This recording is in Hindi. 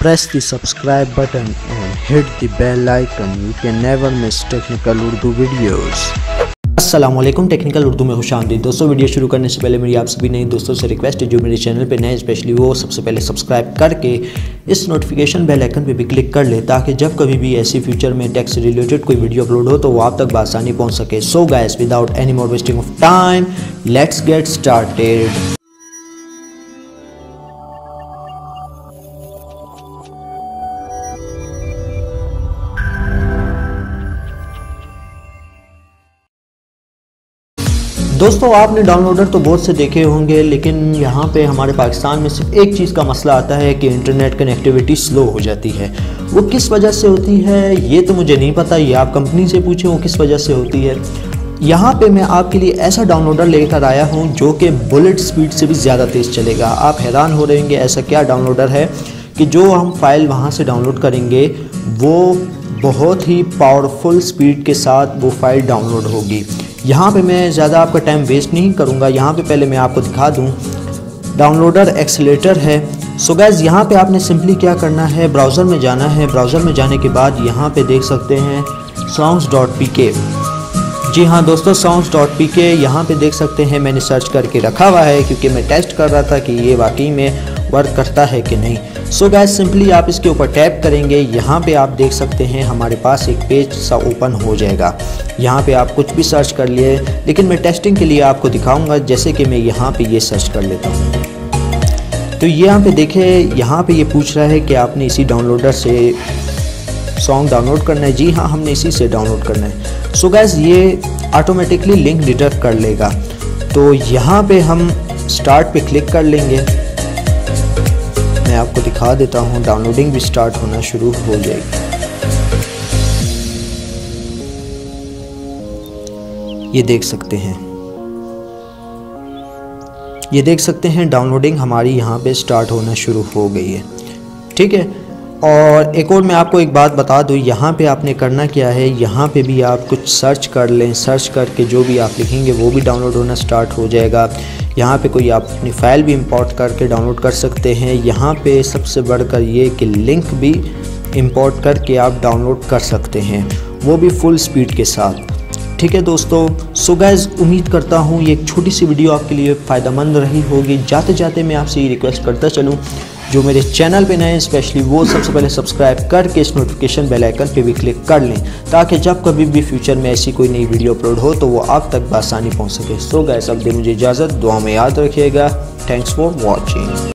Press the subscribe button and hit the bell icon. You can never miss technical Urdu videos. अस्सलाम वालेकुम, टेक्निकल उर्दू में खुशामदीद। दोस्तों, वीडियो शुरू करने से पहले मेरी आप सभी नए दोस्तों से रिक्वेस्ट है, जो मेरे चैनल पे नए स्पेशली वो सबसे पहले सब्सक्राइब करके इस नोटिफिकेशन बेल आइकन पे भी क्लिक कर ले, ताकि जब कभी भी ऐसी फ्यूचर में टेक से रिलेटेड कोई वीडियो अपलोड हो तो वो आप तक बआसानी पहुँच सके। So guys, without any more wasting of time, let's get started. दोस्तों, आपने डाउनलोडर तो बहुत से देखे होंगे, लेकिन यहाँ पे हमारे पाकिस्तान में सिर्फ एक चीज़ का मसला आता है कि इंटरनेट कनेक्टिविटी स्लो हो जाती है। वो किस वजह से होती है ये तो मुझे नहीं पता, ये आप कंपनी से पूछें वो किस वजह से होती है। यहाँ पे मैं आपके लिए ऐसा डाउनलोडर लेकर आया हूँ जो कि बुलेट स्पीड से भी ज़्यादा तेज़ चलेगा। आप हैरान हो रहेंगे ऐसा क्या डाउनलोडर है कि जो हम फाइल वहाँ से डाउनलोड करेंगे वो बहुत ही पावरफुल स्पीड के साथ वो फाइल डाउनलोड होगी। यहाँ पे मैं ज़्यादा आपका टाइम वेस्ट नहीं करूँगा। यहाँ पे पहले मैं आपको दिखा दूँ, डाउनलोडर एक्सेलेरेटर है। सो गाइस, यहाँ पे आपने सिंपली क्या करना है, ब्राउज़र में जाना है। ब्राउज़र में जाने के बाद यहाँ पे देख सकते हैं songs.pk। जी हाँ दोस्तों, songs.pk यहाँ पे देख सकते हैं मैंने सर्च करके रखा हुआ है, क्योंकि मैं टेस्ट कर रहा था कि ये वाकई में वर्क करता है कि नहीं। सो गाइस, सिंपली आप इसके ऊपर टैप करेंगे। यहाँ पे आप देख सकते हैं हमारे पास एक पेज सा ओपन हो जाएगा। यहाँ पे आप कुछ भी सर्च कर लिए, लेकिन मैं टेस्टिंग के लिए आपको दिखाऊंगा। जैसे कि मैं यहाँ पे ये सर्च कर लेता हूँ, तो यहाँ पे देखें, यहाँ पे ये पूछ रहा है कि आपने इसी डाउनलोडर से सॉन्ग डाउनलोड करना है। जी हाँ, हमने इसी से डाउनलोड करना है। सो गाइस, ये ऑटोमेटिकली लिंक डिटेक्ट कर लेगा। तो यहाँ पे हम स्टार्ट पे क्लिक कर लेंगे। मैं आपको दिखा देता हूँ, डाउनलोडिंग भी स्टार्ट होना शुरू हो जाएगी। ये देख सकते हैं, ये देख सकते हैं डाउनलोडिंग हमारी यहाँ पे स्टार्ट होना शुरू हो गई है। ठीक है, और एक और मैं आपको एक बात बता दूँ, यहाँ पे आपने करना क्या है, यहाँ पे भी आप कुछ सर्च कर लें। सर्च करके जो भी आप लिखेंगे वो भी डाउनलोड होना स्टार्ट हो जाएगा। यहाँ पे कोई आप अपनी फ़ाइल भी इंपोर्ट करके डाउनलोड कर सकते हैं। यहाँ पे सबसे बढ़कर ये कि लिंक भी इंपोर्ट करके आप डाउनलोड कर सकते हैं, वो भी फुल स्पीड के साथ। ठीक है दोस्तों, सो गाइस, उम्मीद करता हूँ ये एक छोटी सी वीडियो आपके लिए फ़ायदेमंद रही होगी। जाते जाते मैं आपसे ये रिक्वेस्ट करता चलूँ, जो मेरे चैनल पे नए हैं स्पेशली वो सबसे पहले सब्सक्राइब करके इस नोटिफिकेशन बेल आइकन पे भी क्लिक कर लें, ताकि जब कभी भी फ्यूचर में ऐसी कोई नई वीडियो अपलोड हो तो वो आप तक बआसानी पहुंच सके। सो गाइस, अब दे मुझे इजाज़त, दुआ में याद रखिएगा। Thanks for watching.